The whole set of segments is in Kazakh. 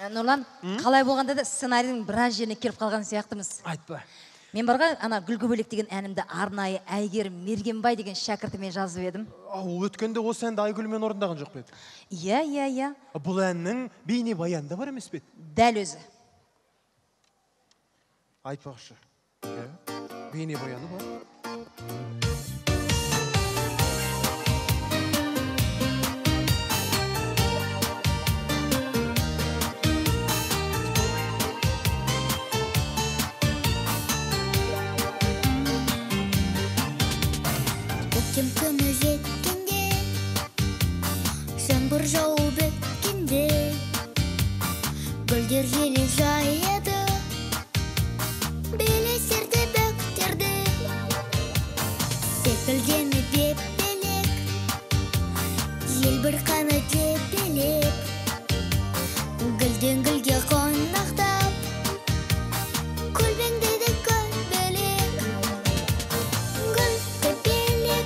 Нұрлан, қалай болғанда да сценарийдің біраз жеріне келіп қалған сияқтымыз. Айтпа. Мен барға ана Гүлгөбелек деген әнімді арнайы Әйгерім Мергенбай деген шәкіртіме жазып едім. Өткенде осы әнді Айгүлмен орындаған жоқ па еді? Иә. Бұл әннің бейнебаянында бар емес пе еді? Дәл өзі. Айтпақшы. Бейнебаяны бар. Көктем күні жеткенде, жаңбыр жауып өткенде, гүлдер желек жаяды, белестерде бөктерде, секілденіп беп-белек, желбір қаны тепелеп, гүлден гүлге қонақтап, көлбеңдейді көбелек. Гүл көбелек,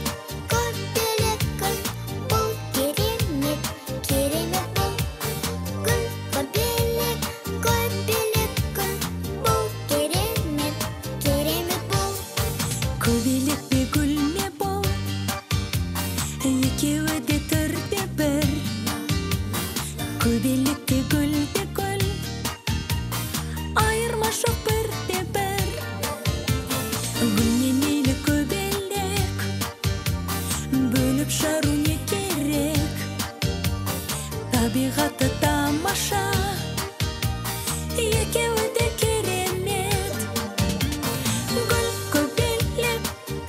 көбелек гүл, бұл керемет, керемет бұл. Гүл көбелек, көбелек гүл, бұл керемет, керемет бұл. Көбелек пе гүл ме бұл, екеуі де түрде бір. Көбелек те гүл де гүл, айырма жоқ бірде бір. Гүлне мейлі көбелек, бөліп жару не керек. Табиғаты тамаша, екеуі де керемет. Гүл көбелек,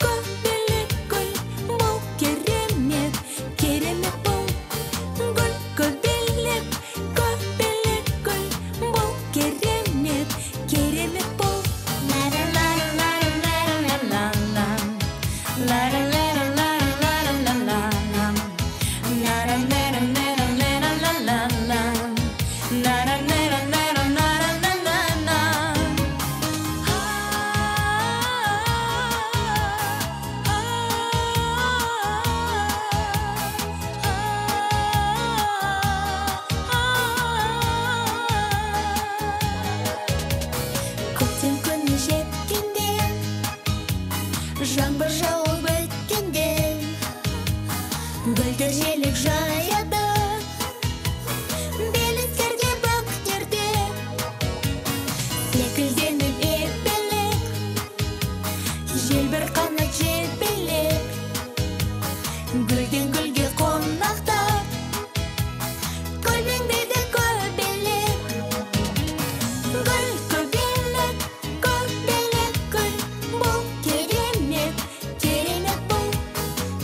көбелек гүл, бұл керемет, керемет бұл. Гүл көбелек, көбелек гүл, бұл керемет, керемет бұл. Көктем күні жеткенде, жаңбыр жауып өткенде, гүлдер желек жаяды, белестерде бөктерде, секілденіп епелек, желбір қанат желбелеп, гүлден гүлге қонақтап, көлбеңдейді көбелек. Гүл көбелек, көбелек гүл, бұл керемет, керемет бұл.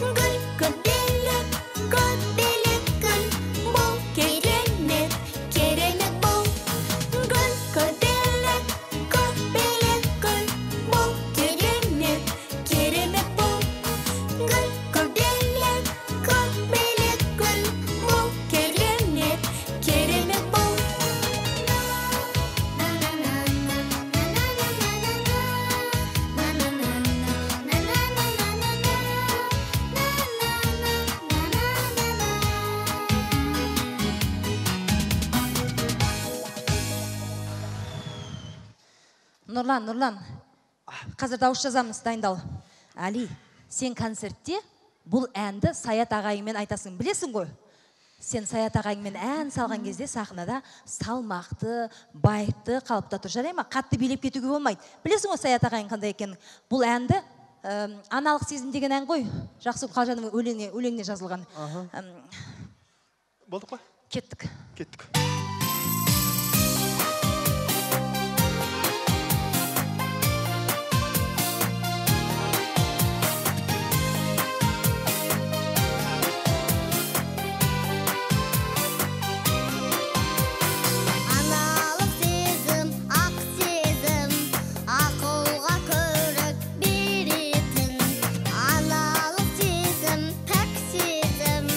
Гүл көбелек, көбелек гүл, бұл керемет, керемет бұл. Гүл көбелек, көбелек гүл, бұл керемет, керемет бұл. Гүл көбелек, көбелек гүл, бұл керемет, керемет бұл. Нұрлан, қазір дауыс жазамыз, дайындал. Али, сен концертте бұл әнді Саят ағайыңмен айтасың, білесің ғой? Сен Саят ағайыңмен ән салған кезде сахнада салмақты, байыпты қалыпта тұр. Жарай ма? Қатты билеп кетуге болмайды. Білесің ғой Саят ағайың қандай екен? Бұл әнді аналық сезім деген ән ғой. Жақсылық Қалжанның өлеңіне жазылған. Болдық па? Кеттік. Аналық сезім, ақ сезім, ақылға көрік беретін. Аналық сезім, пәк сезім,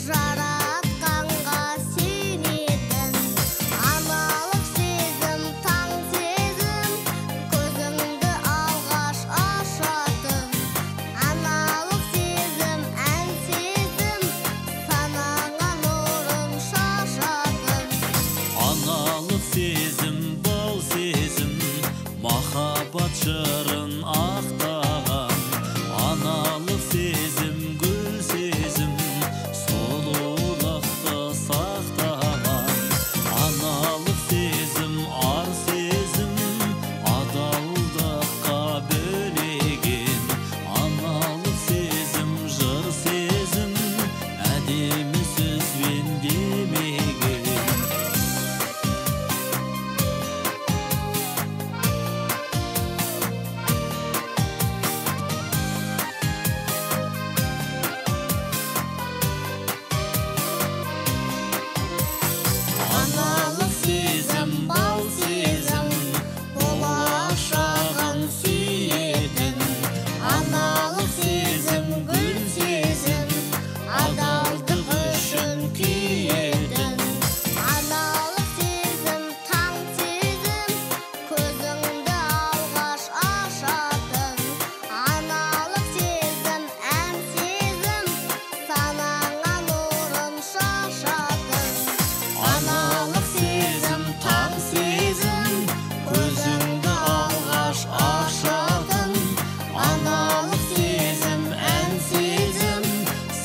жаратқанға сенетін. Аналық сезім, бұл сезім, махаббат жырын ақтаған. Аналық сезім, гүл сезім, сұлулықты сақтаған. Аналық сезім, ар сезім, адалдыққа бөлеген. Аналық сезім, жыр сезім, әдемі сөзбен демеген. Аналық сезім, бал сезім, болашағын сүйетін. Аналық сезім, гүл сезім, адалдық үшін күйетін. Аналық сезім, таң сезім, көзіңді алғаш ашатын. Аналық сезім, ән сезім, санаңа нұрын шашатын. Аналық сезім, таң сезім, көзіңді алғаш ашатын. Аналық сезім, ән сезім,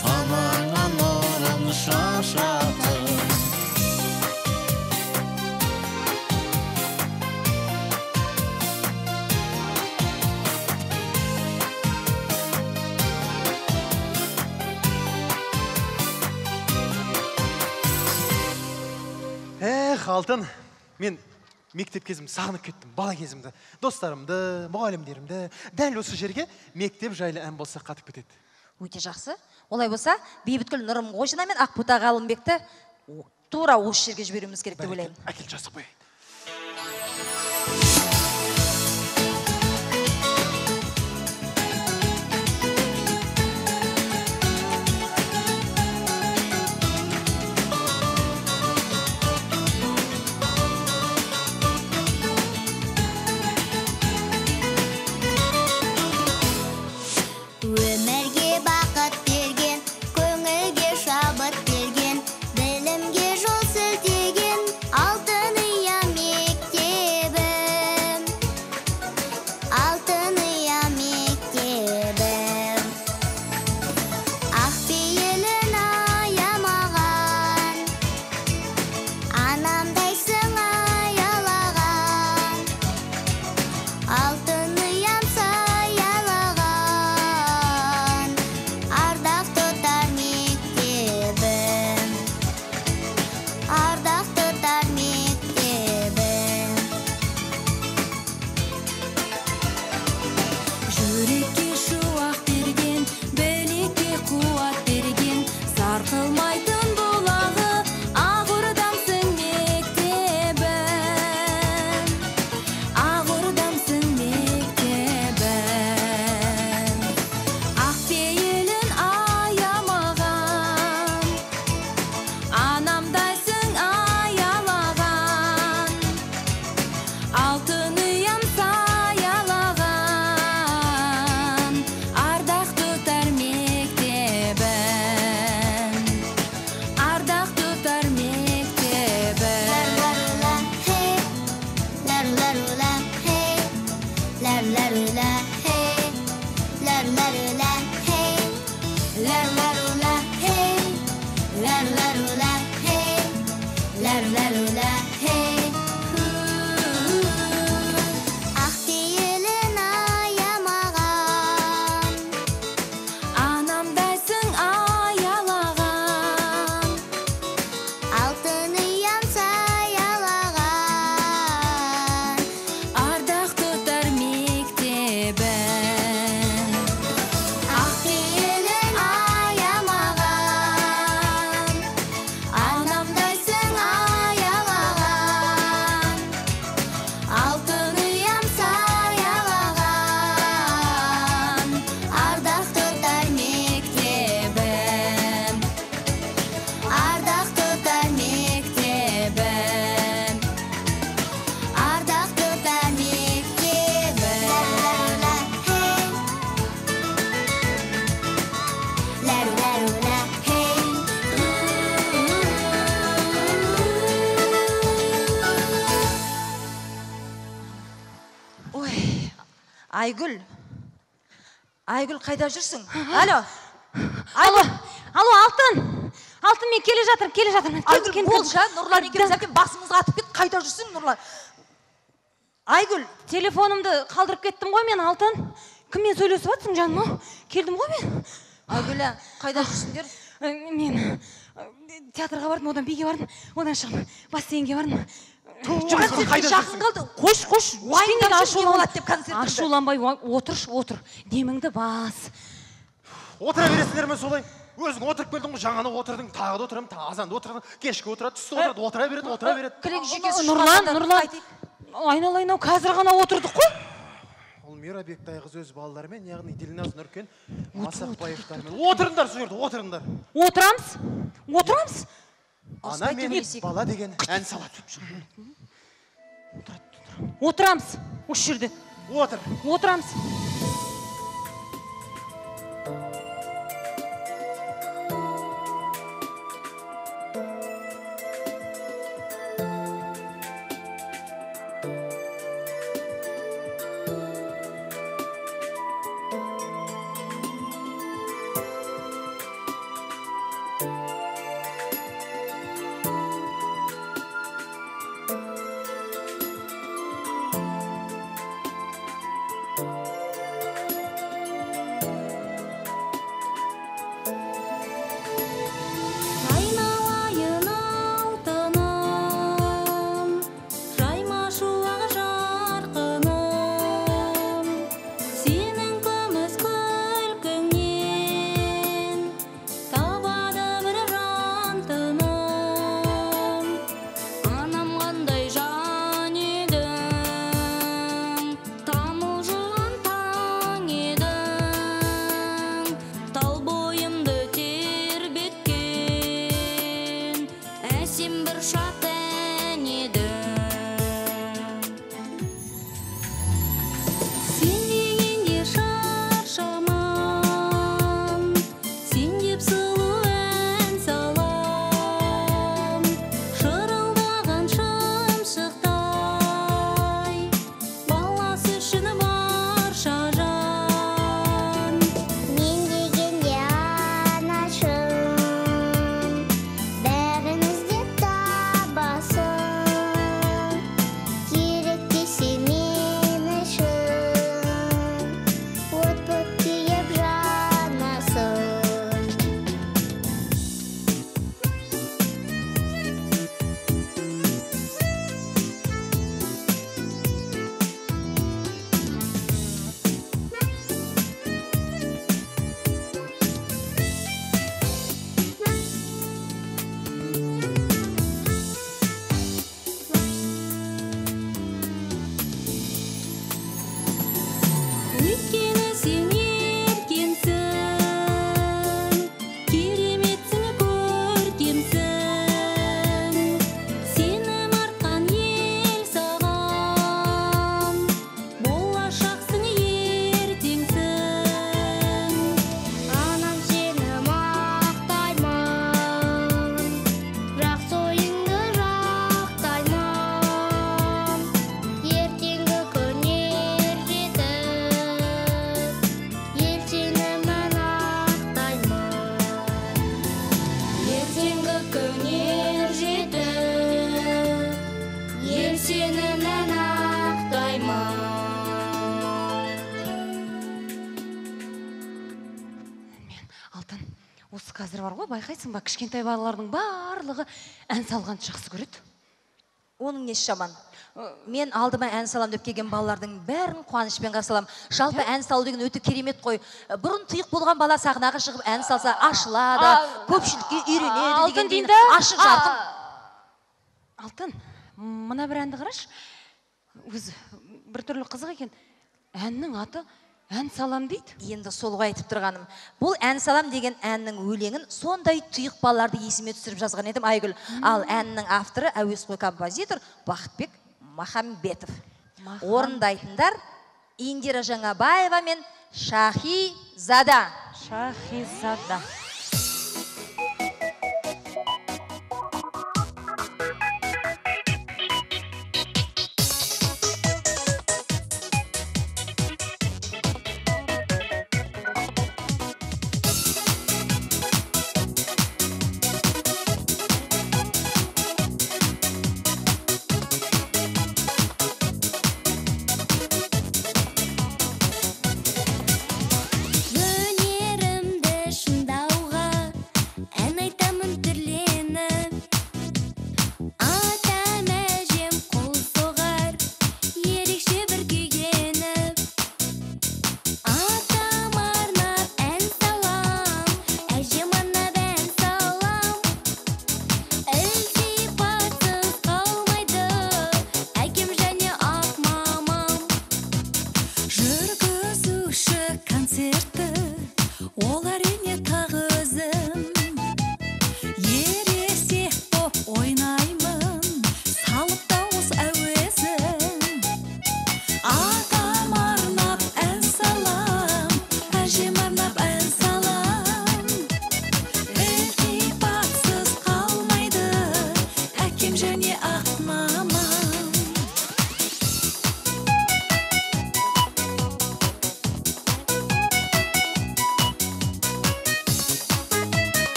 санаңа нұрын шашатын. Алтын, мен мектеп кезім сағынып кеттім, бала кезімді. Достарымды, мұғалімдерімді, дәл осы жерге мектеп жайлы ән болса қатып кетеді. Өте жақсы. Олай болса, Бейбіткүл Нұрымғожина мен Ақбота Ғалымбекті тура осы жерге жіберуіміз керек деп ойлаймын. Әкел жазып қояйын. Өмірге бақыт берген, көңілге шабыт берген, білімге жол сілтеген, алтын ұяң Айгүл. Айгүл, қайда жүрсің? Алло. Алло, Алтын. Алтын, мен келе жатырмын. Айгүл, бол жа, Нұрлан екеуміз әбден басымызға атып кет. Қайда жүрсің, Нұрлан? Айгүл. Телефонымды қалдырып кеттім ғой мен, Алтын. Кіммен сөйлесіп жатсың, жаным? Келдім ғой мен. Айгүл, қайда жүрсіңдер? Мен театрға бардым, одан биге бардым, одан шығып бассейнге бардым. Концертке жақын қалды. Қош. Уайымдап жүр, не болады деп концертіңді. Ашуланбай, отыр. Деміңді бас. Отыра бересіңдер ме солай? Өзің отырып келдің ғой, жаңаны отырдың, тағы да отырамын, азанда отырдың, кешкі отырады, түсті отырады, отыра береді. Кілек жүйкесі Нұрлан, айналайын-ау, қазір ғана отырдық қой. Ол Мейрабектай қыз өз балаларымен, яғни Дилназ Нұркен, Масақбаевтармен. Отырыңдар сол жерде, отырыңдар. Отырамыз. Ана мен бала деген ән салады. Отырамыз. Осы жерде. Отырамыз. Осы қазір бар ғой, байқайсың ба, кішкентай балалардың барлығы ән салғанды жақсы көреді. Оның несі жаман? Мен алдыма ән салам деп келген балалардың бәрін қуанышпен қарсы аламын. Жалпы ән салу деген өте керемет қой. Бұрын тұйық болған бала сахнаға шығып ән салса ашылады, көпшілікке үйренеді деген ашық жарқын. Алтын, мына бір әнді қараш. Өзі бір түрлі қызық екен. Әннің аты ән салам дейді. Енді солға айтып тұрғаным. Бұл ән салам деген әннің өлеңін сондай тұйық балаларды есіме түсіріп жазған едім, Айгүл. Ал әннің авторы әуесқой композитор Бақытбек Махамбетов. Орындайтындар Индира Жаңабаева мен Шахизада. Шахизада.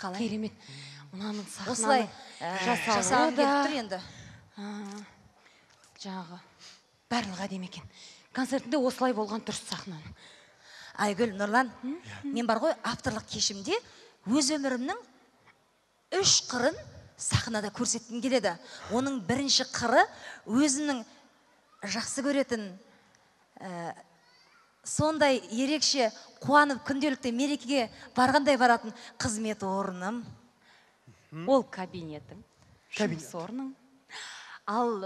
Қалай? Керемет. Мынаның Осылай сахнаны жасағым жасауы келіп да тұр енді. жаңағы барлығы әдемі екен. Концертінде осылай болған дұрыс сахнаның. Айгүл, Нұрлан, мен бар ғой авторлық кешімде өз өмірімнің 3 қырын сахнада көрсеткім келеді. Оның бірінші қыры өзінің жақсы көретін, сондай ерекше қуанып күнделікті мерекеге барғандай баратын қызмет орным. Ол кабинетің, Кабинет. жұмыс орның. Ал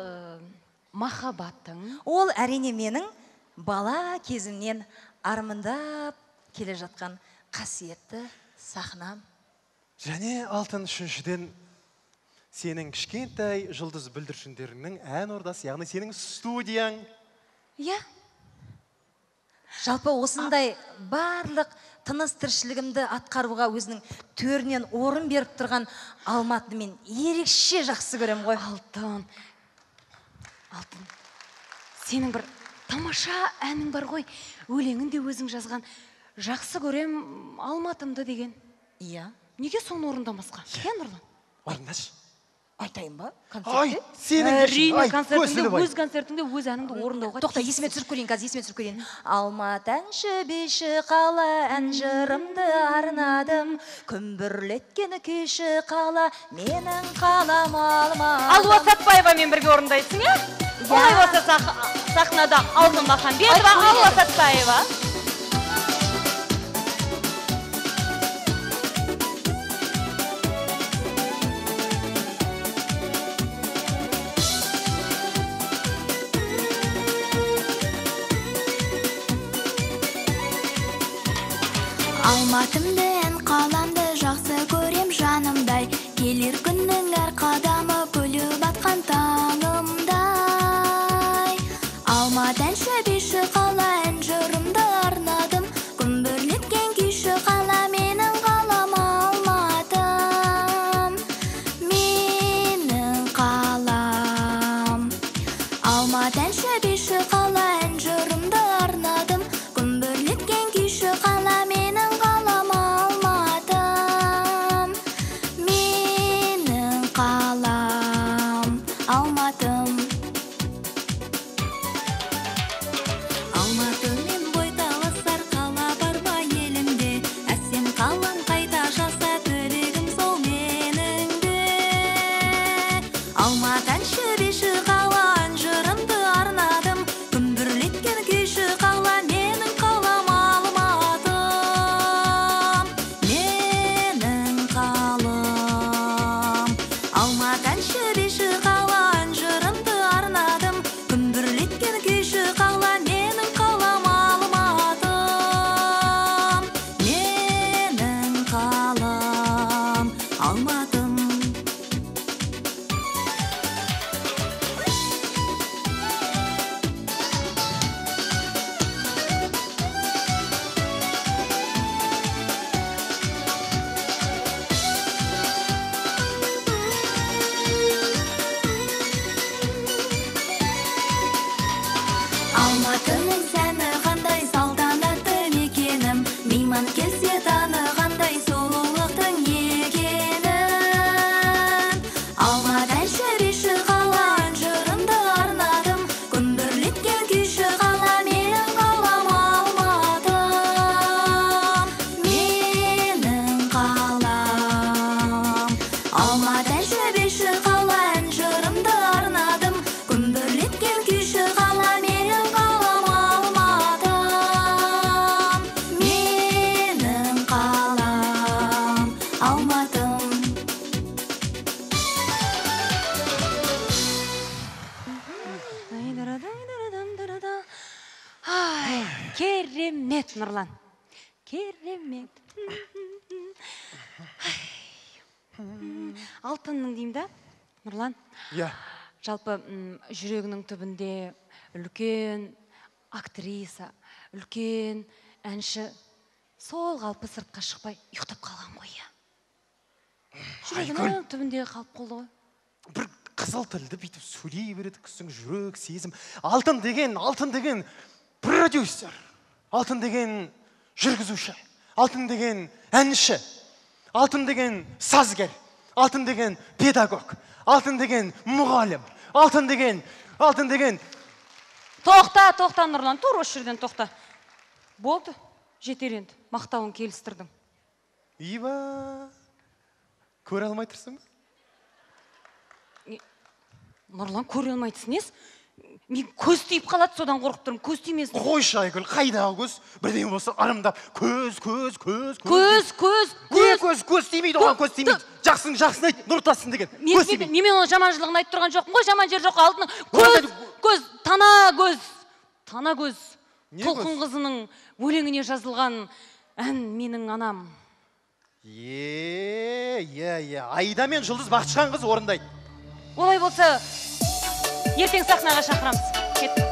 махаббатың. Ол әрине менің бала кезімнен армандап келе жатқан қасиетті сахнам. Және алтын үшіншіден сенің кішкентай жұлдыз бүлдіршіндерінің ән ордасы, яғни сенің студияң. Иә. Жалпы осындай барлық тыныс тіршілігімді атқаруға өзінің төрінен орын беріп тұрған Алматыны мен ерекше жақсы көрем ғой. Алтын, сенің бір тамаша әнің бар ғой, өлеңін де өзің жазған. Жақсы көрем Алматымды деген. Иә. Неге соны орындамасқа? Нұрлан? Орындашы. Айтайын ба? Ай, Концертте? сенің Әрине, өз концертіңде өз әніңді орындауға. Тоқта, есіме түсіріп көрейін, қазір есіме түсіріп көрейін. Алматы әнші бейші қала, ән жырымды арнадым. Күмбірлеткен күйші қала, менің қалам Алматы. Алуа Сәтбаевамен бірге орындайсың, иә? Олай болса сахнада Алтын Махамбетова, Алуа Сәтбаева. Алматымды ән қаламды жақсы көрем жанымдай, келер күннің әр қадамы күліп атқан таңымдай. Алматы әнші бейші қала, ән жырымды арнадым. Күмбірлеткен күйші қала, менің қалам Алматым. Менің қалам Алматы әнші бейші қала, ән жырымды арнадым. Күмбірлеткен күйші қала, менің қалам Алматым. Менің қалам Алматым. Алматымен бой таласар қала бар ма елімде? Әсем қалам қайта жаса тілегім сол менің де. Алматы әнші бейші қала, ән жырымды арнадым. Күмбірлеткен күйші қала, менің қалам Алматым. Менің қалам Алматы әнші бейші қала, ән жырымды арнадым. Күмбірлеткен күйші қала, менің қалам Алматым. Менің қалам Алматым. Алматының сәні қандай, салтанатты мекенім. Мейман келсе танығандай, сұлулықтың екенін. Алматы әнші бейші қала, ән жырымды арнадым. Күмбірлеткен күйші қала, менің қалам Алматым. Менің қалам Алматы әнші бейші қала, ән жырымды арнадым. Күмбірлеткен күйші қала, менің қалам Алматым. Менің қалам Алматым. Ай, керемет, Нұрлан. Керемет. Алтынның деймін да, Нұрлан. Иә. Жалпы жүрегінің түбінде үлкен актриса, үлкен әнші сол қалпы сыртқа шықпай ұйықтап қалған ғой. Жүрегінің түбінде қалып қолды ғой. Бір қызыл тілді бүйтіп сөйлей береді, кісінің жүрек, сезім. Алтын деген продюсер. Алтын деген жүргізуші. Алтын деген әнші. алтын деген сазгер, алтын деген педагог, алтын деген мұғалім, алтын деген Тоқта, Нұрлан, тур осы жерден тоқта. Болды, жетер енді, мақтауын келістірдің. Иба, көре алмай тұрсың ба? Нұрлан, көре алмай түсінес? Мен көз тиіп қалады, содан қорқып тұрмын, көз тимесін. Қойшы Айгүл, қайдағы көз? Бірден болса арымдап, көз тимейді, оған көз тимейді. Жақсын айт, нұртасын деген. Көз тимейді. Мен оны жаман жылығын айтып тұрған жоқпын ғой, жаман жер жоқ, алдына көз, тана көз. Толқын қызының өлеңіне жазылған ән менің анам. Айда мен Жұлдыз Бақытжан қыз орындайды. Олай болса, ертең сахнаға шақырамыз. Кет.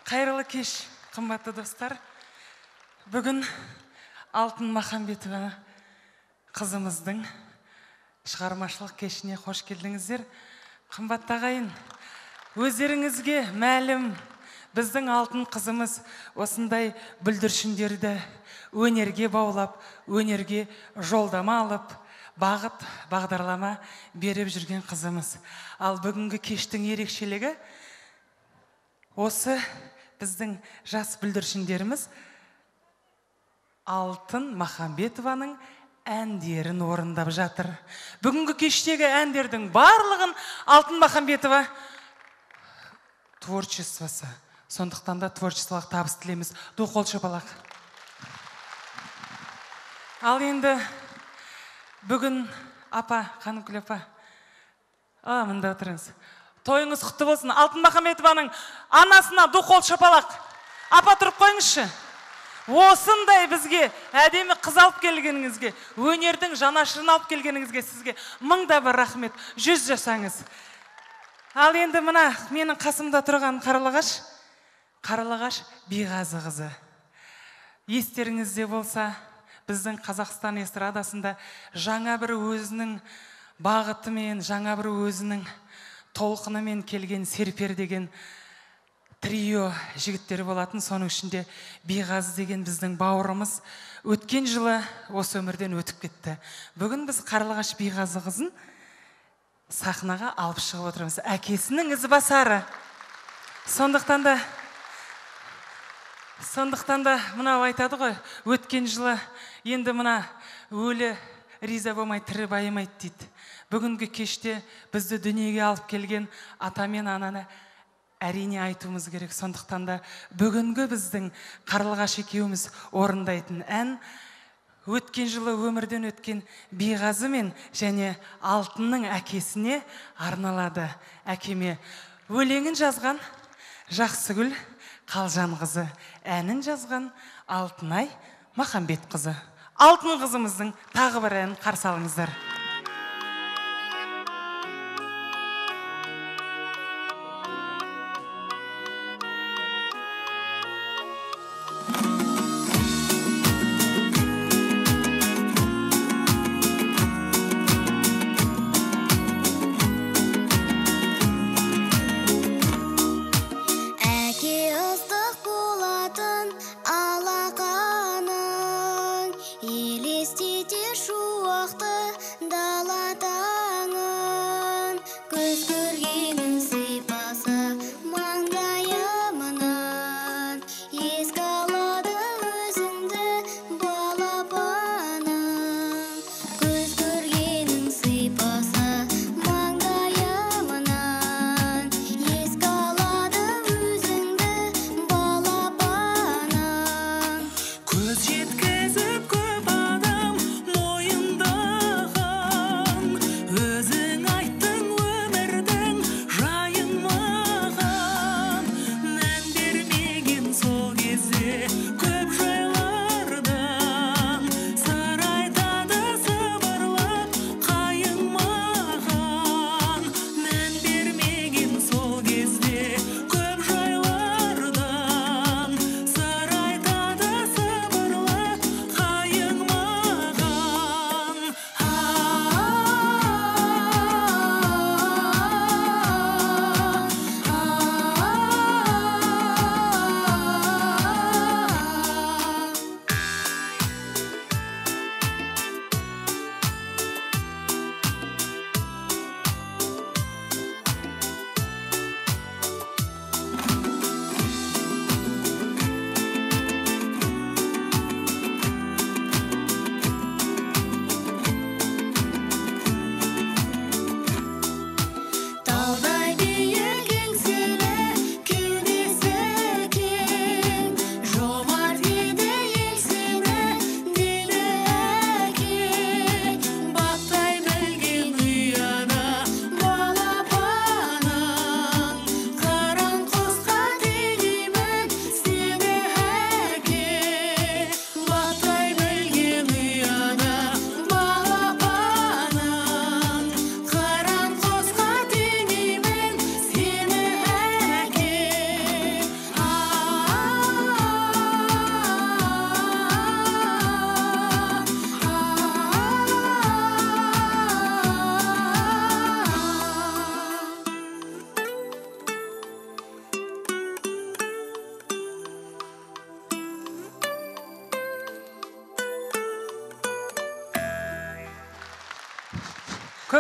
Қайырлы кеш, қымбатты достар. Бүгін Алтын Махамбетова қызымыздың шығармашылық кешіне қош келдіңіздер. Қымбатты ағайын, өздеріңізге мәлім, біздің алтын қызымыз осындай бүлдіршіндерді өнерге баулап, өнерге жолдама алып, бағыт, бағдарлама беріп жүрген қызымыз. Ал бүгінгі кештің ерекшелігі осы біздің жас бүлдіршіндеріміз Алтын Махамбетованың әндерін орындап жатыр. Бүгінгі кештегі әндердің барлығын Алтын Махамбетова творчествосы. Сондықтан да творчестволық табыс тілейміз. Ду қол шапалақ. Ал енді бүгін апа, Қаныкүл апа, мында отырыңыз. Тойыңыз құтты болсын. Алтын Махамбетованың анасына ду қол шапалақ. Апа тұрып қойыңызшы. осындай бізге әдемі қыз алып келгеніңізге, өнердің жанашырын алып келгеніңізге сізге мыңда бір рахмет. 100 жасаңыз. Ал енді мына менің қасымда тұрған Қарлығаш Биғазы қызы. Естеріңізде болса, біздің Қазақстан эстрадасында жаңа бір өзінің бағытымен, жаңа бір өзінің толқынымен келген Серпер деген трио жігіттері болатын. Соның ішінде Биғазы деген біздің бауырымыз өткен жылы осы өмірден өтіп кетті. Бүгін біз Қарлығаш Биғазы қызын сахнаға алып шығып отырмыз. Әкесінің ізбасары. Сондықтан да мынау айтады ғой, өткен жылы енді мына өлі риза болмай тірі байымайды дейді. Бүгінгі кеште бізді дүниеге алып келген ата мен ананы әрине айтуымыз керек. Сондықтан да бүгінгі біздің Қарлығаш екеуміз орындайтын ән өткен жылы өмірден өткен Биғазы мен және Алтынның әкесіне арналады. Әкеме өлеңін жазған Жақсыгүл Қалжанқызы, әнін жазған Алтынай Махамбетқызы. Алтын қызымыздың тағы бір әнін қарсы алыңыздар.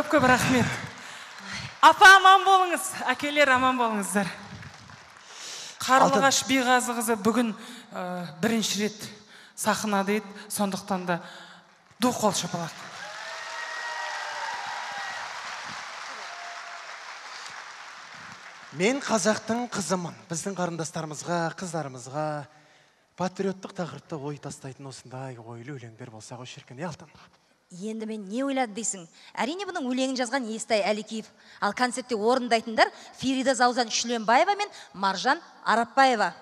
Көп рахмет. Апа аман болыңыз, әкелер аман болыңыздар. Қарлығаш Биғазы қызы бүгін бірінші рет сахнада еді, сондықтан да ду қол шапалақ. Мен қазақтың қызымын. Біздің қарындастарымызға, қыздарымызға патриоттық тақырыпта ой тастайтын осындай ойлы өлеңдер болса ғой шіркін, Алтын. Енді мен не ойлады дейсің? Әрине бұның өлеңін жазған Естай Әликеев. Ал концертте орындайтындар Ферида Заузан Шүленбаева мен Маржан Арапбаева.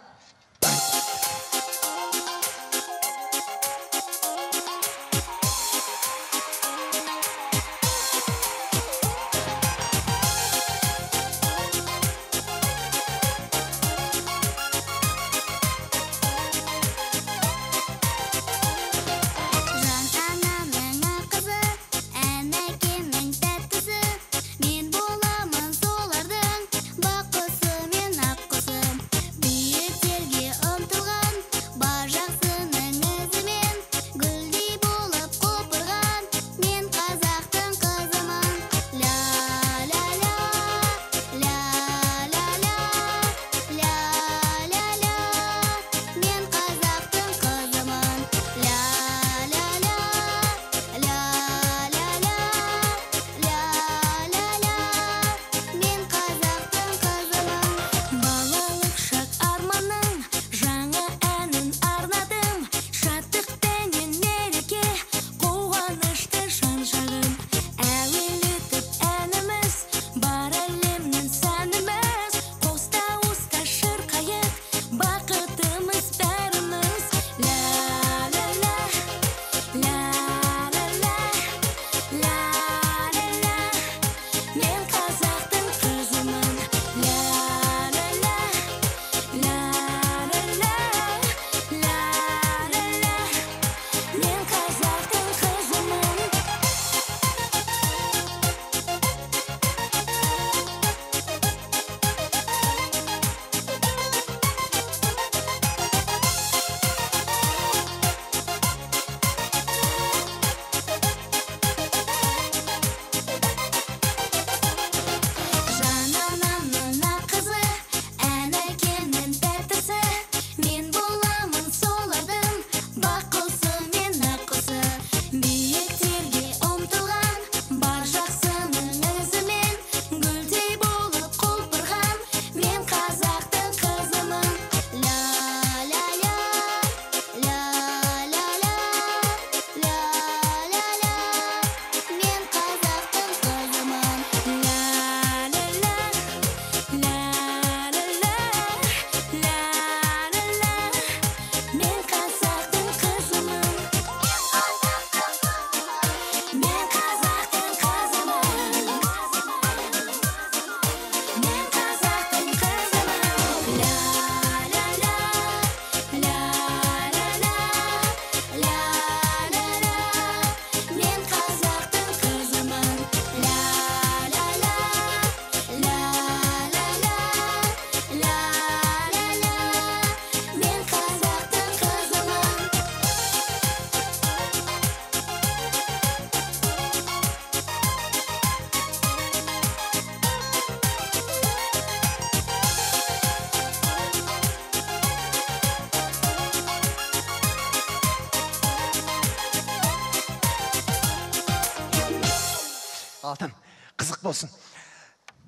қызық болсын.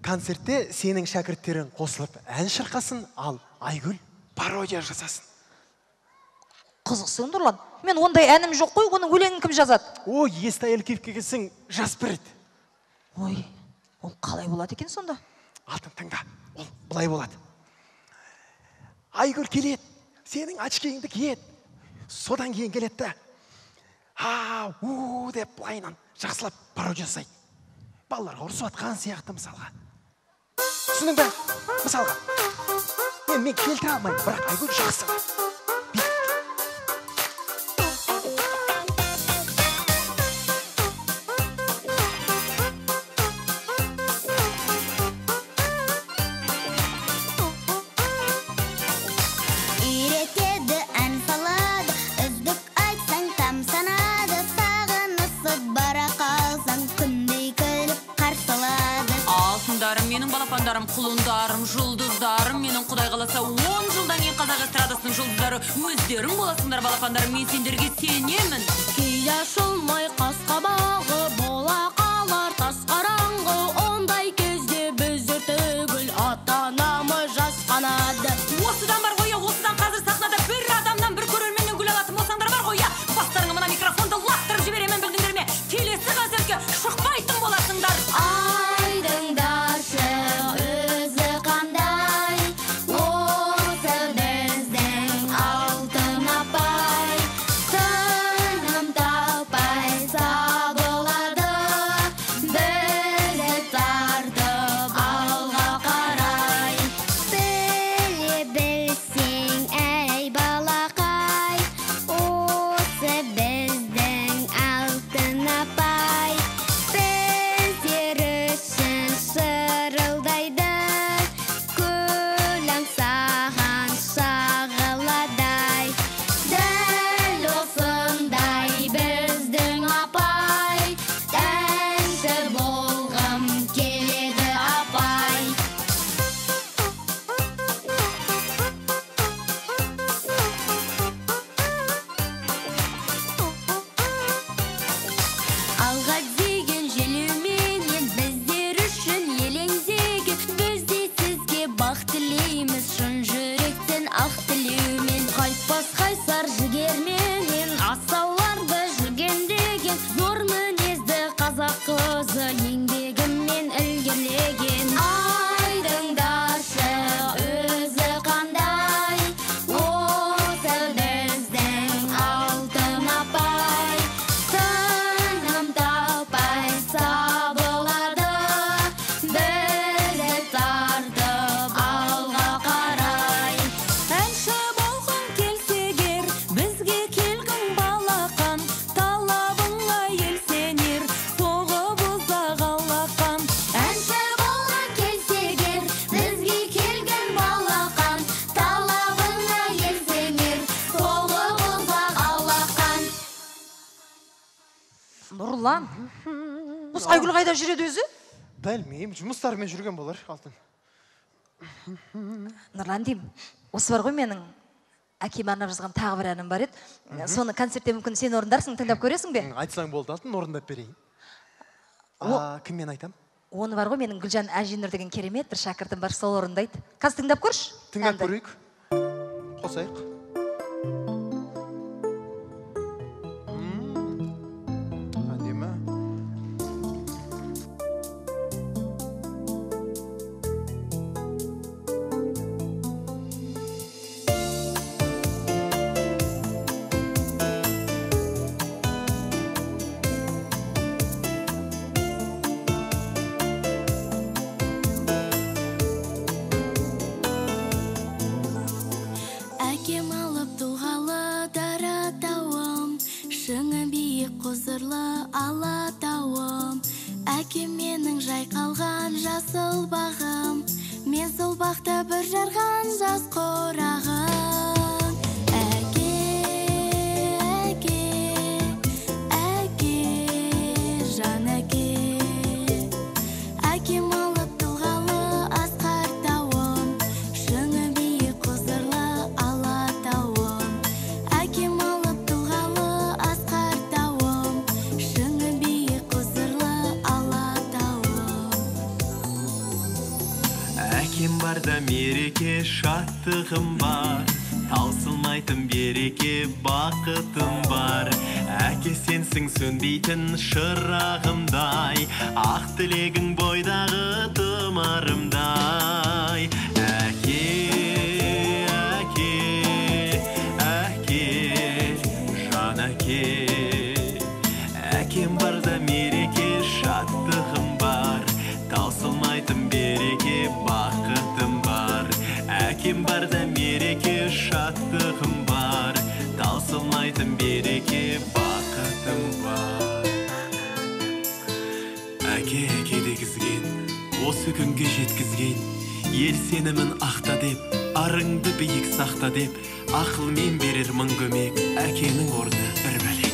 Концертте сенің шәкірттерің қосылып ән шырқасын, ал Айгүл пародия жасасын. Қызықсың Нұрлан. Мен ондай әнім жоқ қой, оның өлеңін кім жазады? Ой, есті әйел кепке келсең, жазып береді. Ой, ол қалай болады екен сонда? Алтын тыңда, ол бұлай болады. Айгүл келеді, сенің очкеңді киеді. Содан кейін келеді да. Деп бұлайынан жақсылап пародия жасайды. Балаларға ұрысып атқан сияқты мысалға. Түсінің бе? Мысалға. Мен келтіре алмаймын, бірақ Айгүл жақсы. Үйретеді ән салады, үздік айтсаң там санады, сағынысып бара қалсаң күндей күліп қарсы алады. Алтындарым, менің балапандарым, құлындарым, жұлдыздарым, менің Құдай қаласа 10 жылдан кейін қазақ эстрадасының жұлдыздары өздерің боласыңдар балапандарым, мен сендерге сенемін. Күй ашылмай қас-қабағы бола қалар тас қараңғы, ондай кезде біздер түгіл ата-анамыз жасқанады. Осыдан бар ғой, осыдан қазір сахнада бір адамнан бір көрерменнен гүл алатын болсаңдар бар ғой, бастарыңа мына микрофонды лақтырып жіберемін, білдіңдер ме? Келесі концертке шықпайтын боласыңдар. Айдыңдаршы, өзі қандай, осы біздің алтын апай, тыным таппай сабылады, бізді тартып алға қарай. Біле білсең, әй балақай, осы біздің алтын апай, біздер үшін шырылдайды, күлім саған шағыладай. Дәл осындай біздің апай, әнші болғым келеді апай. Алға деген желеуменен біздер үшін елеңдеген, біз де сізге бақ тілейміз шын жүректен ақ тілеумен. Қайтпас қайсар жігерменен асауларды жүгендеген, зор мінезді қазақ қызы еңбегімен ілгерлеген. Айдыңдаршы, өзі қандай, осы біздің алтын апай, тыным таппай сабылады, бізді тартып алға қарай. Әнші болғың келсе егер, бізге келгін балақан, талабыңа ел сенер, соғып ұзақ алақан. Әнші болғың келсе егер, бізге келгін балақан, талабыңа ел сенер, соғып ұзақ алақан. Нұрлан. Осы Айгүл қайда жүреді өзі? Білмеймін, жұмыстарымен жүрген болар, Алтын. Нұрлан деймін, осы бар ғой менің әкеме арнап жазған тағы бір әнім бар еді. Соны концертте мүмкін сен орындарсың, тыңдап көресің бе? Айтсаң болды, Алтын, орындап берейін. Кіммен айтам? Оны бар ғой менің Гүлжан Әжинұр деген керемет бір шәкіртім бар, сол орындайды. Қазір тыңдап көрші. Тыңдап көрейік. Қосайық. Әдемі. Әкем алып туғалы дара тауым, шыңы биік құзырлы алатауым. Әкем менің жайқалған жасыл бағым, мен сол бақта бір жарған жас қорағым. Әке, жан әке. Әкем алып туғалы асқар тауым, шыңы биік құзырлы алатауым. Әкем алып туғалы асқар тауым, шыңы биік құзырлы алатауым. шаттығым бар, таусылмайтын береке бақытым бар. Әке сенсің сөнбейтін шырағымдай, ақ тілегің бойдағы тұмарымдай. Әке, әке, әке, жан әке. Әкем барда мереке шаттығым бар, таусылмайтын береке бақытым бар. Әкем барда мереке шаттығым бар, таусылмайтын береке бақытым бар. Әке дегізген, осы күнге жеткізген, ел сенімін ақта деп, арыңды биік сақта деп, ақылмен берер мың көмек, әкенің орны бір бәлек.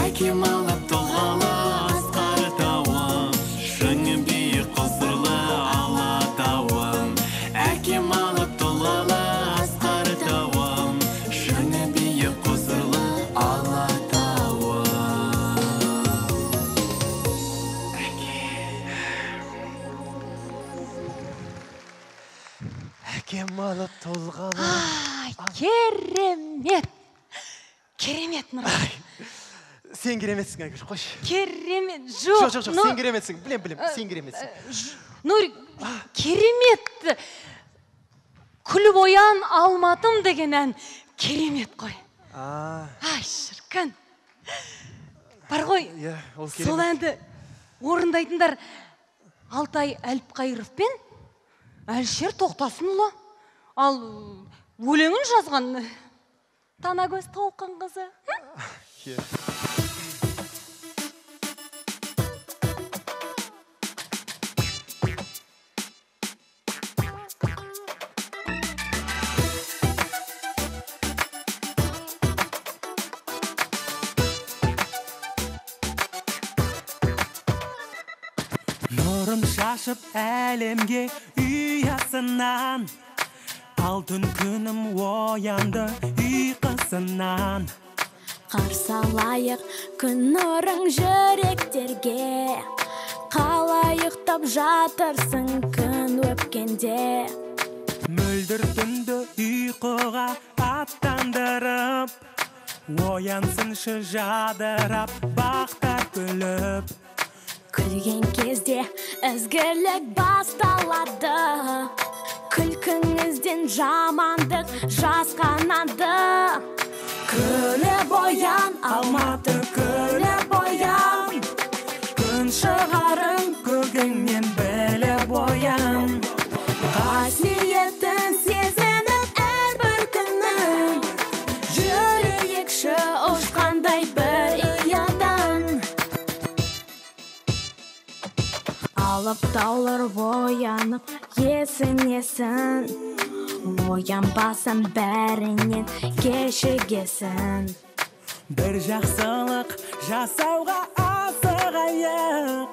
Әкем алып толғалы асқар тауым, шыңы биік құзырлы алатауым. Әкем алып толғалы асқар тауым, шыңы биік құзырлы алатауым. Әкем алып толғалы. Керемет! Керемет, Нұрлан. Сен кереметсің, Айгүл, қош. Керемет, жоқ. Жоқ, сен кереметсің, білем, сен кереметсің. Нұр, керемет. Күліп оян алматым деген ән керемет қой. Ай, шіркін. Бар ғой, сол әнді орындайтындар Алтай Әліпқайыров пен Әлшер Тоқтасынұлы. Ал өлеңін жазған Танагөз Толқын қызы. Нұрын шашып әлемге ұясынан, алтын күнім оянды ұйқысынан. Қарсы алайық күн нұрың жүректерге, қалай ұйықтап жатырсың күн өпкенде. Мөлдір түнді ұйқыға аттандырып, оянсыншы жадырап бақтар күліп. Күлген кезде ізгілік басталады, күлкіңізден жамандық жасқанады. Күліп оян, Алматы, күліп оян, күн шығарын көгіңнен біліп оян. Қасиетін сезініп әрбір күнің, жүрейікші ұшқандай бір ұядан. Алып таулар оянып, есін, оянбасын бәрінен кешігесін. Бір жақсылық жасауға асығайық,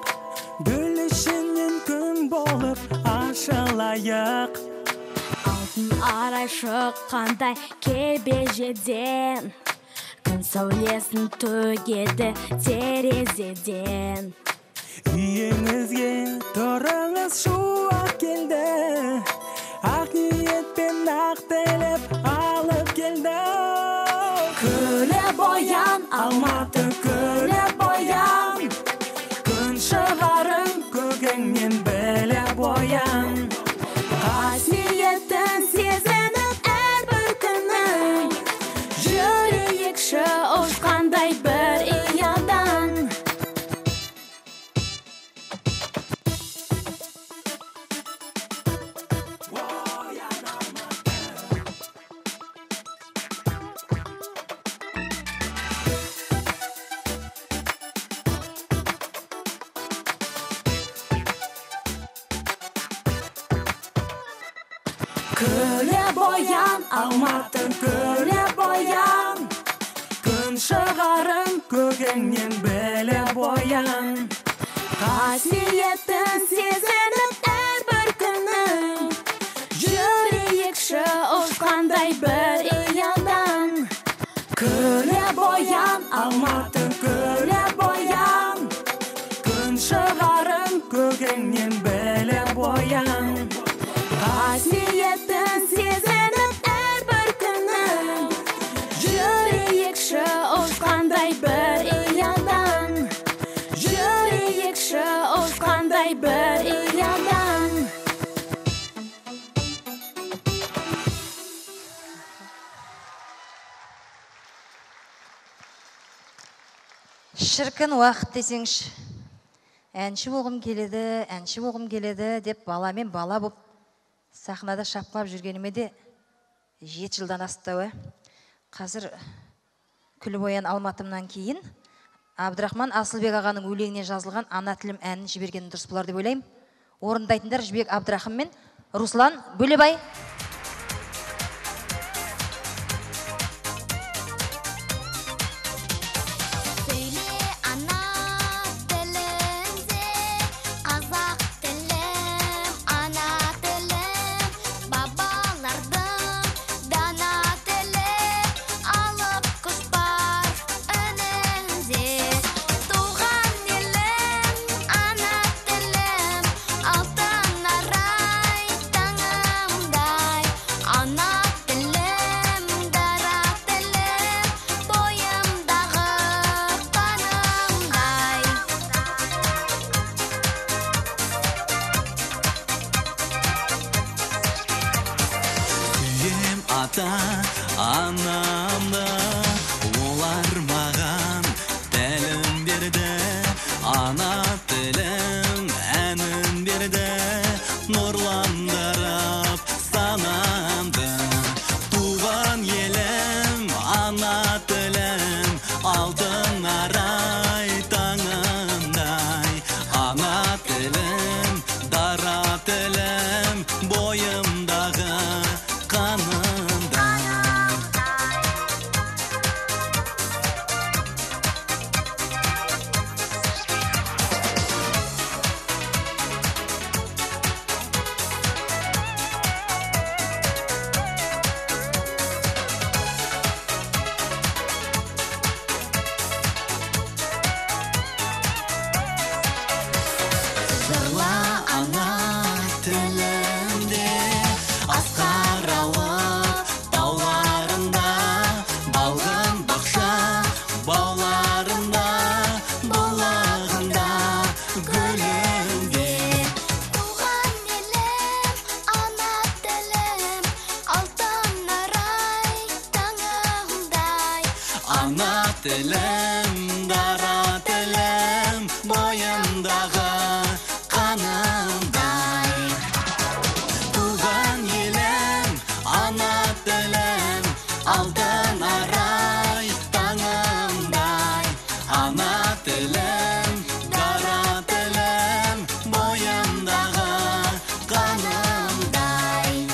гүл ішінен күн болып ашылайық. Алтын арай шыққандай кебежеден, күн сәулесін төгеді терезеден. Үйіңізге тұрыңыз шуақ келді, ақ ниетпен ақ тілеп алып келді. Күліп оян, Алматы, күліп оян, күн шығарын көгіңнен біліп оян. Қасиетін сезініп әрбір күнің, жүрейікші ұшқандай бір ұядан. Күліп оян, Алматы, күліп оян, күн шығарын көгіңнен біліп оян. боян. Қасиетін сезініп әрбір күнің, жүрейікші ұшқандай бір ұядан. Күле боян, Алматы күле боян, күн шығарын көкеңнен біле боян. Қасиетін сезініп әрбір күнің, жүрейікші ұшқандай бір ұядан. Жүрейікші ұшқандай бір ұядан. Шіркін уақыт десеңші. Әнші болғым келеді деп баламен бала боп сахнада шапқылап жүргеніме де 7 жылдан асты. Қазір күліп оян Алматымнан кейін Абдрахман Асылбек ағаның өлеңіне жазылған Ана тілім әнін жіберген дұрыс болар деп ойлаймын. Орындайтындар Жібек Абдрахым мен Руслан Бөлебай. Anamda olar mağan telim berdi, ana telim ənin berdi, nurlandırıp sanamdı. Tuğan yelim, ana telim, altın aray tağımday. Ana telim, dara telim, boyumdağı kanım. Telem, dara telem, boyundağı kanımday. Tuğan yelem, ana telem, altın aray tağımday. Ana telem, dara telem, boyundağı kanımday.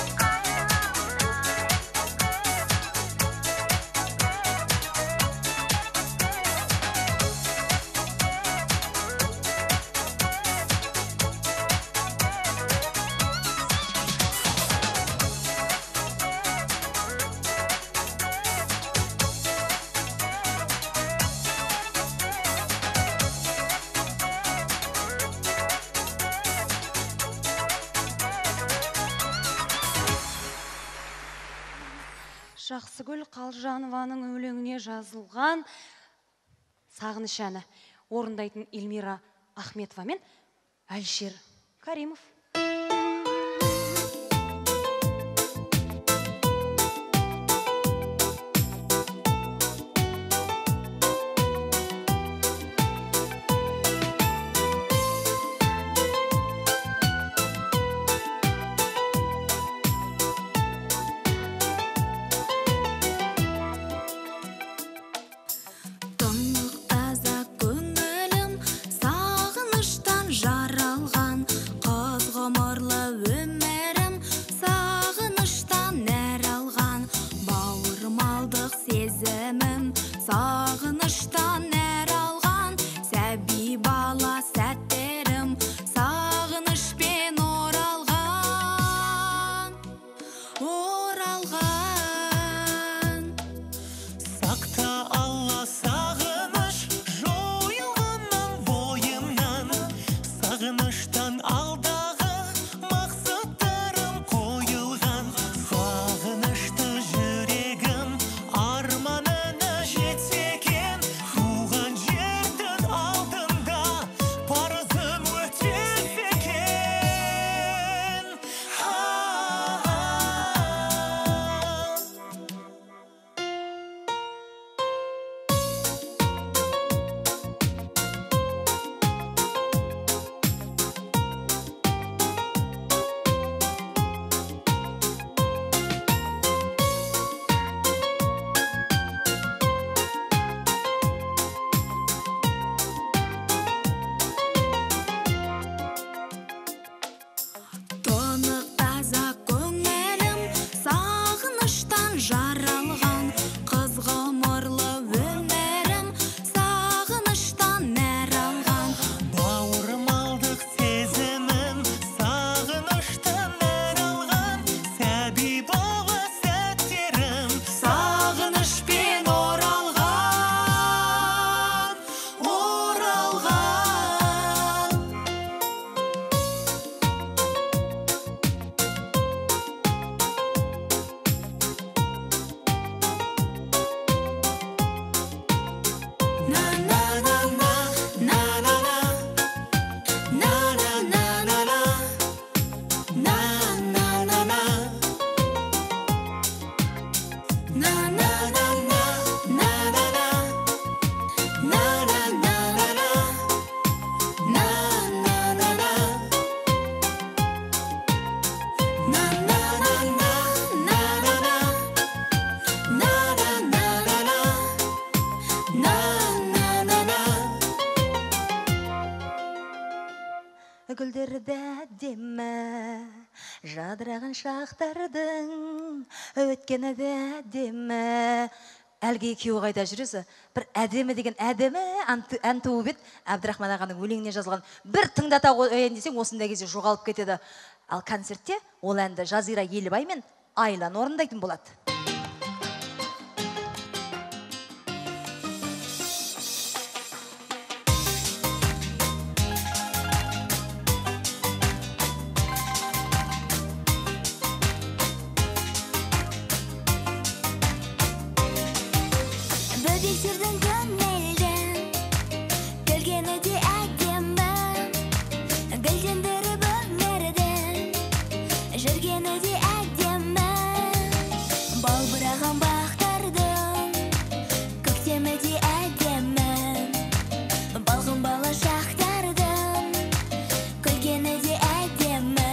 Жақсыгүл Қалжанованың өлеңіне жазылған Сағыныш әні орындайтын Эльмира Ахметова мен Әлшер Каримов. Таза көңілім сағыныштан жаралған, қыз гүлдерді әдемі, жадыраған шақтардың өткені де әдемі. Әлгі екеуі қайда жүресі? Бір әдемі деген әдемі ән туып еді. Әбдірахман ағаның өлеңіне жазылған. Бір тыңдата қояйын десең, осындай кезде жоғалып кетеді. Ал концертте ол әнді Жазира Елібай мен Айлан орындайтын болады. Бөбектердің көңілден келгені де әдемі, гүлдендіріп өмірден жүргені де әдемі, балбыраған бақтардың көктемі де әдемі, балғын бала шақтардың күлгені де әдемі.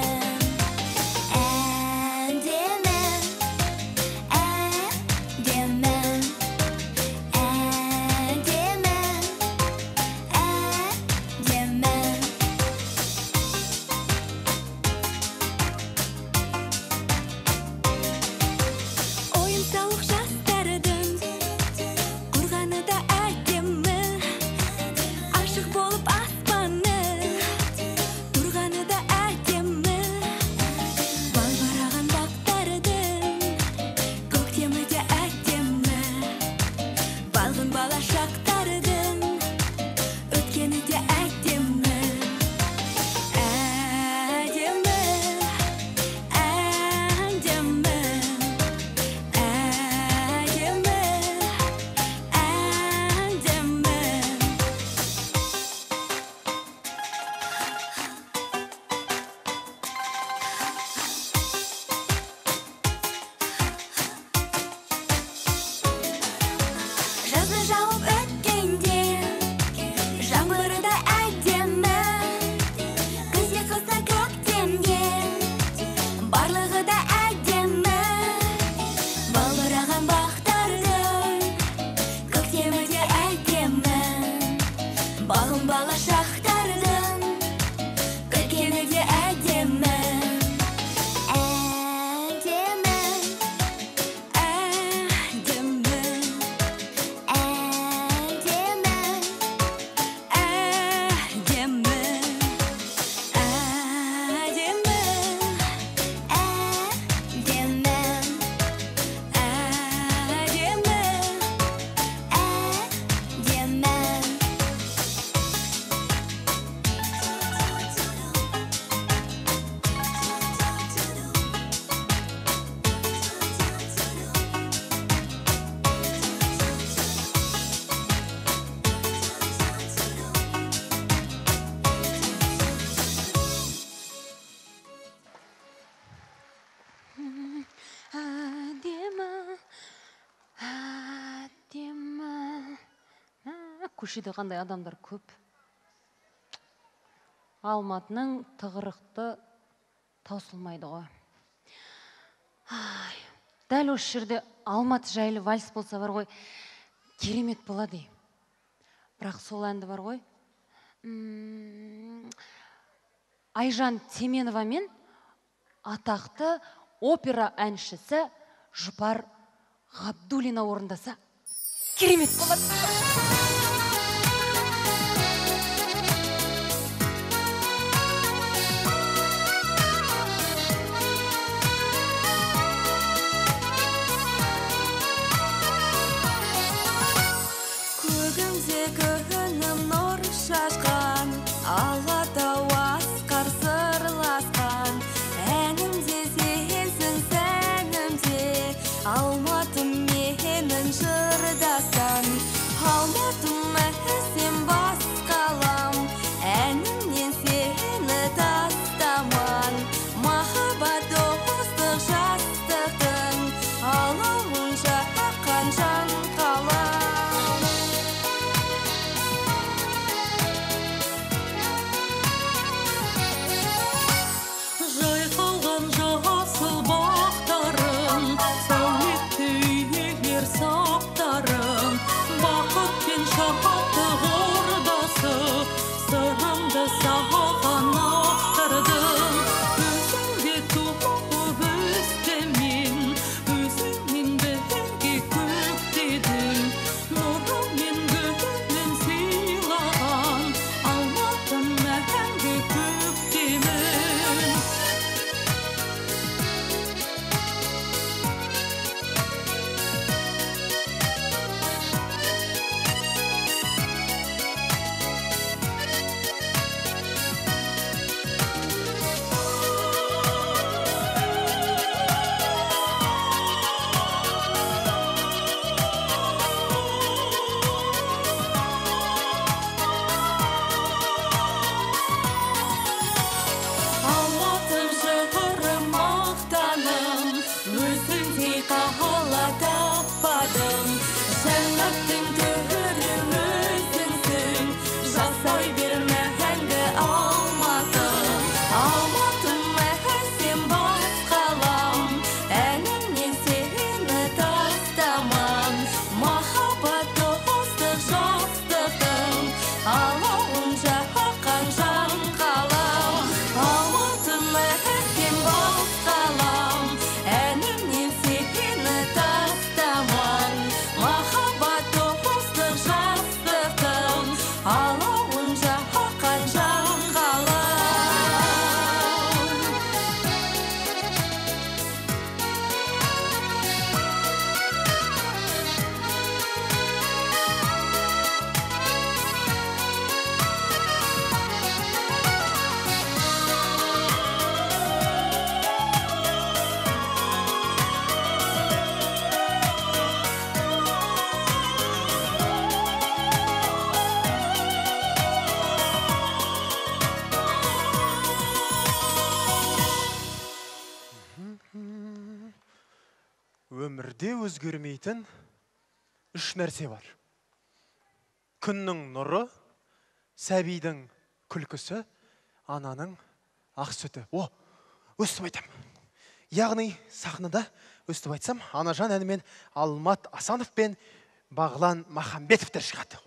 Әдемі, әдемі, Көшеде қандай адамдар көп. Алматының тығырықты таусылмайды ғой. Дәл осы жерде Алматы жайлы вальс болса бар ғой, керемет болады. Бірақ сол әнді бар ғой, Айжан Теменова мен атақты опера әншісі Жұпар Ғабдуллина орындаса керемет болады. Күнім нұр шашқан, Алатау асқар сырласқан, әнімде сенсің сәнімде, Алматым менің жырдасқан. өмірде өзгермейтін үш нәрсе бар. Күннің нұры, сәбидің күлкісі, ананың ақ сүті. Өстіп айтам. Яғни сахнада өстіп айтсам, Анажан әнімен Алмат Асанов пен Бағлан Махамбетовтер шығады.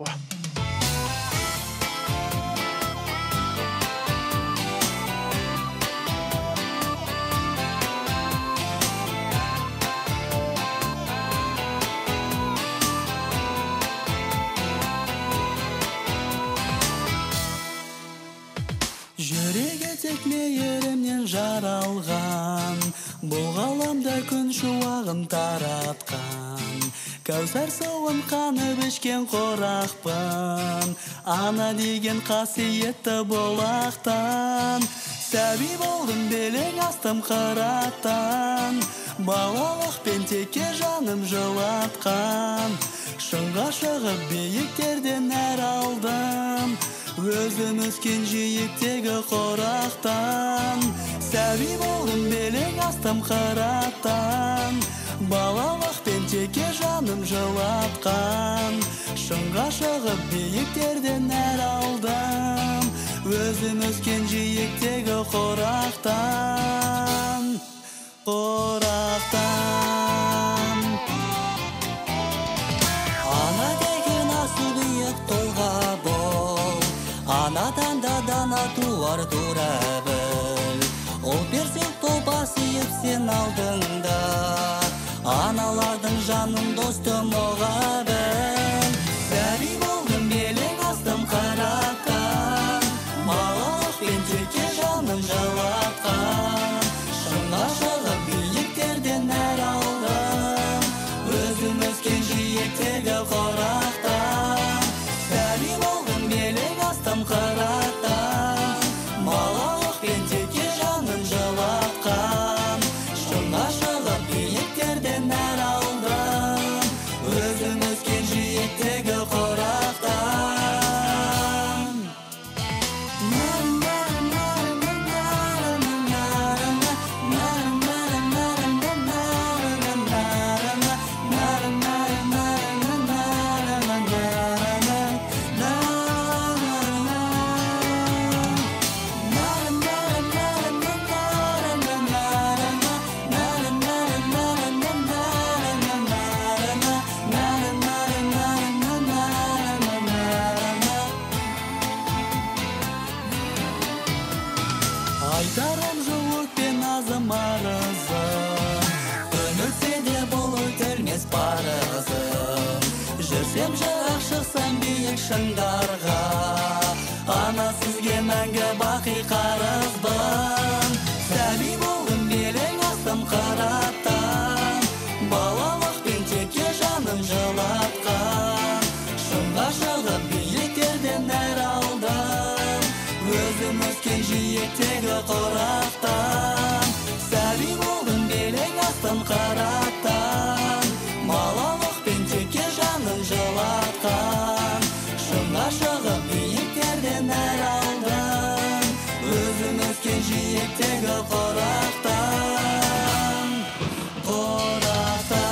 Жүрегі тек мейірімнен жаралған, бұл ғаламда күн шуағын таратқан. Кәусар суын қанып ішкен қорақпын, ана деген қасиетті болақтан. Сәби болдым белең астым қыраттан, балалықпен теке жаным жылатқан. Шыңға шығып биіктерден әр алдым, өзім өскен жиектегі қорақтан. Сәби болдым белең астым қыраттан, балалықпен теке жаным жылатқан. Шыңға шығып биіктерден әр алдым, өзім өскен жиектегі қорақтан. Ана деген асыл биік тұлға бол, анадан да дана туар тура біл. Ол перзент тобасиып сен алдыңда, аналардың жанын достым оға біл. Сәби болдым белең астым қаратқан, балалықпен теке жаным жылатқан. Шыңға шығып биіктерден әр алдым, өзім өскен жиектегі қорақтан. Сәби болдым белең астым қаратқан, балалықпен теке жаным жылатқан. Шыңға шығып биіктерден әр алдым, өзім өскен жиектегі қорақтан. Айтарым жылық пен азым арызым, үмітсе де бұл өтілмес парызым. Жүрсем жырақ шықсам биік шыңдарға, ана сізге мәңгі бақи қарызбын. Сәби болдым белең астым қараттан, балалықпен теке жаным жылатқан. Шыңға шығып биіктерден әр алдым, өзім өскен жиектегі қорақтан. Сәби болдым белең астым қараттан, балалықпен теке жаным жылатқан. Шыңға шығып биіктерден әр алдым, өзім өскен жиектегі қорақтан. Қорақтан.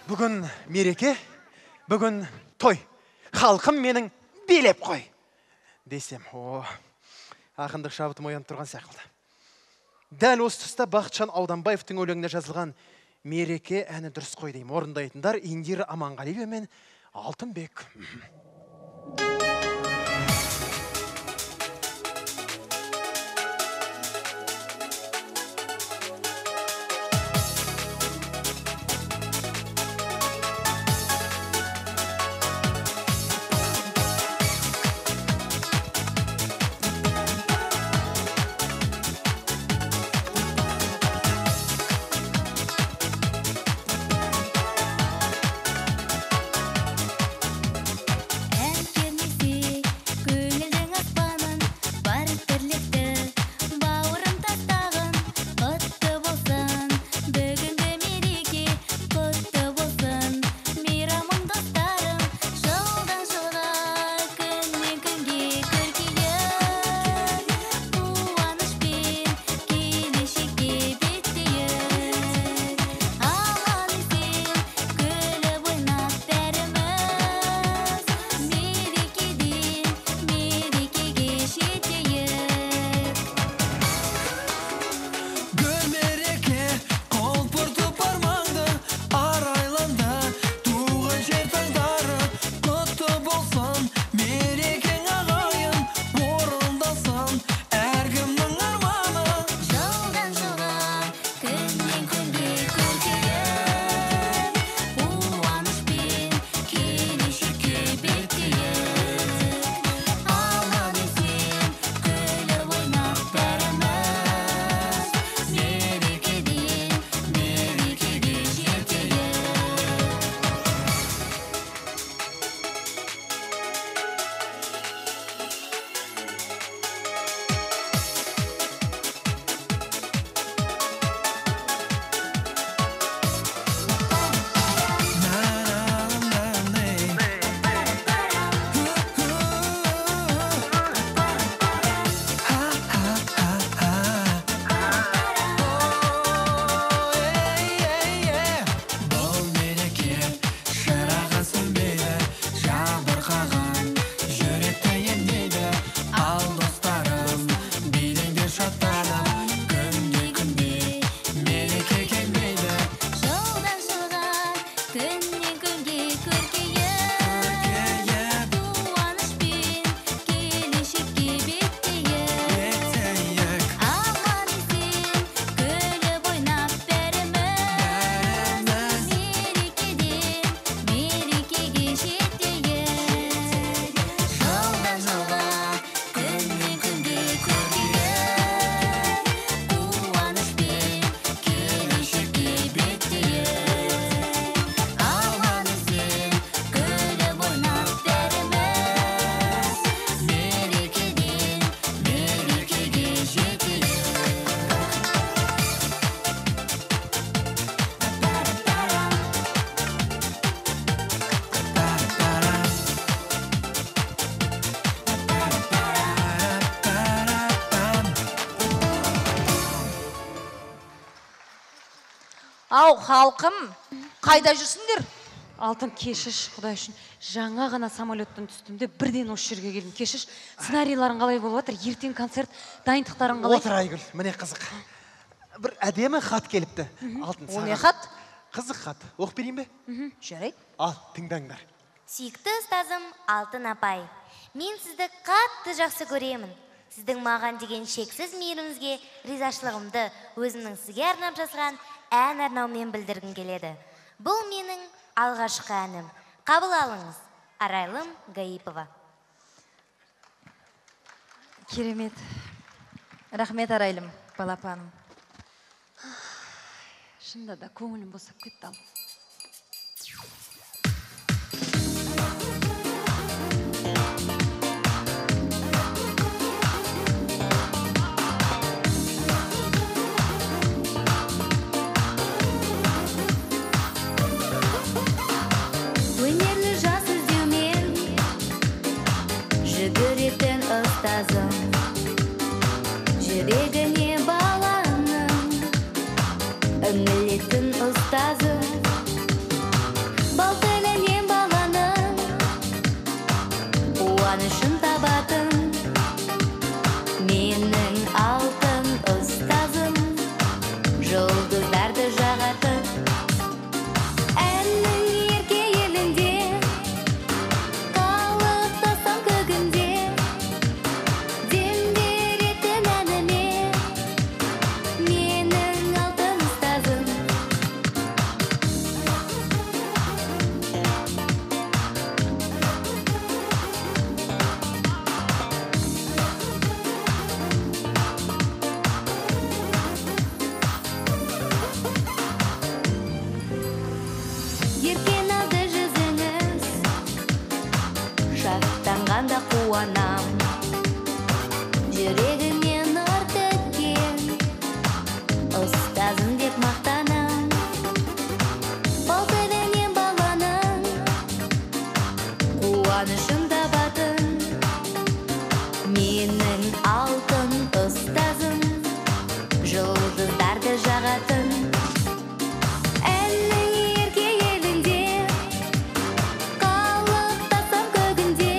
Бүгін мереке, бүгін той. Халқым менің билеп қой. Десем, ақындық шабытым оянып тұрған сияқты. Дәл осы тұста Бақытжан Ауданбаевтың өлеңіне жазылған мереке әні дұрыс қой деймін. Орындайтындар Индира Аманғалиева мен Алтынбек. Әкеміз күннен күнге көркейіп, қуанышпен келешекке беттейік. Алла десем күліп ойнап бәріміз, мерекеден мерекеге жетейік. Бұл мереке шырағы сөнбейді, жабырқаған жүректі емдейді. Ал достарым, билеңдер шаттанып, күнде мереке келмейді. Жылдан жылға күннен күнге көркейіп, қуанышпен келешекке беттейік. Аман есен күліп ойнап бәріміз, мерекеден мерекеге жетейік. Жылдан жылға күннен күнге көркейіп, қуанышпен келешекке беттейік. Аман есен күліп ойнап бәріміз, мерекеден мерекеге жетейік. Ау, халқым, қайда жүрсіңдер? Алтын, кешіш, Құдай үшін. Жаңа ғана самолеттен түстім де бірден осы жерге келдім. Кешіш, сценарийларың қалай болып жатыр? Ертең концерт, дайындықтарың қалай? Отыр Айгүл, міне қызық. Бір әдемі хат келіпті. Алтын Ол не саған. хат? Қызық хат. Оқып берейін бе? Жарайды. Ал, тыңдаңдар. Сүйікті ұстазым Алтын апай, мен сізді қатты жақсы көремін. Сіздің маған деген шексіз мейіріміңізге ризашылығымды өзімнің сізге арнап жазған ән арнаумен білдіргім келеді. Бұл менің алғашқы әнім. Қабыл алыңыз. Арайлым Гаипова. Керемет. Рахмет Арайлым, балапаным. Шында да көңілім босап кетті ал. Өнерлі жас іздеумен жүгіретін ұстазым, жүрегіне баланың үңілетін ұстазым. Бал тілінен баланың қуанышын табатын менің алтын ұстазым, жұлдыздарды жағатын. Әннің ерке елінде, қалықтасам көгінде, дем беретін әніме менің алтын ұстазым. Еркен алды жүзіңіз, шаттанғанда қуанам. Жүрегіме нұр төккен ұстазым деп мақтанам. Бал тілінен баланың қуанышын табатын менің алтын ұстазым, жұлдыздарды жағатын. Әннің ерке елінде, қалықтасам көгінде,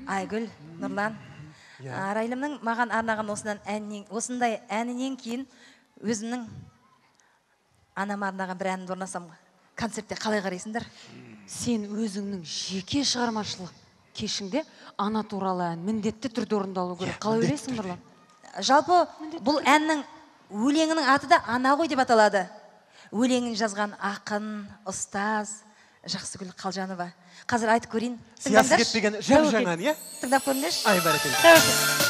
Айгүл, Нұрлан, Арайлымның маған арнаған осындай әнінен кейін өзімнің анама арнаған бір әнімді орнасам, концертте қалай қарайсыңдар? Сен өзіңнің жеке шығармашылық кешіңде ана туралы ән міндетті түрде орындалу керек. Қалай ойлайсың, Нұрлан? Жалпы бұл әннің өлеңінің аты да ана ғой деп аталады. Өлеңін жазған ақын, ұстаз Жақсыгүл Қалжанова. Қазір айтып көрейін. Сиясы кетпеген жаңа, не? Тыңдап көріңдерші. Ай, бәрекелді.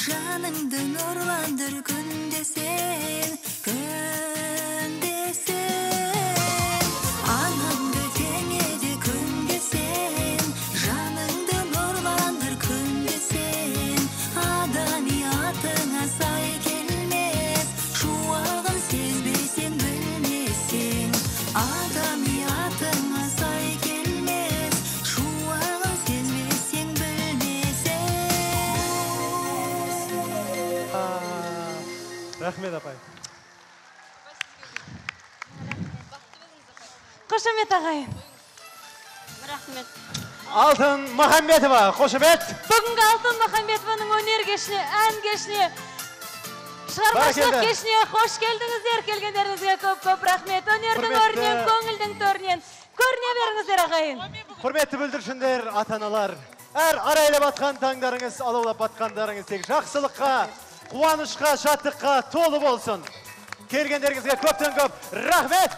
Жаныңды нұрландыр күнде сен, анамды теңеде күнде сен, жаныңды нұрландыр күнде сен, адамиятыңа сай келмес, шуағын сезбесең білмесең, адамиятыңа сай келмес, шуағын сезбесең білмесең. Рахмет, апай. Қошемет ағайын. Рахмет. Алтын Махамбетова, қошемет. Бүгінгі Алтын Махамбетованың өнер кешіне, ән кешіне, шығармашылық кешіне қош келдіңіздер. Келгендеріңізге көп рахмет. Өнердің өрінен, көңілдің төрінен көріне беріңіздер ағайын. Құрметті бүлдіршіндер, ата-аналар, әр арайлап атқан таңдарыңыз, алаулап атқандарыңыз тек жақсылыққа, қуанышқа, шаттыққа толы болсын. Келгендеріңізге көптен көп рахмет.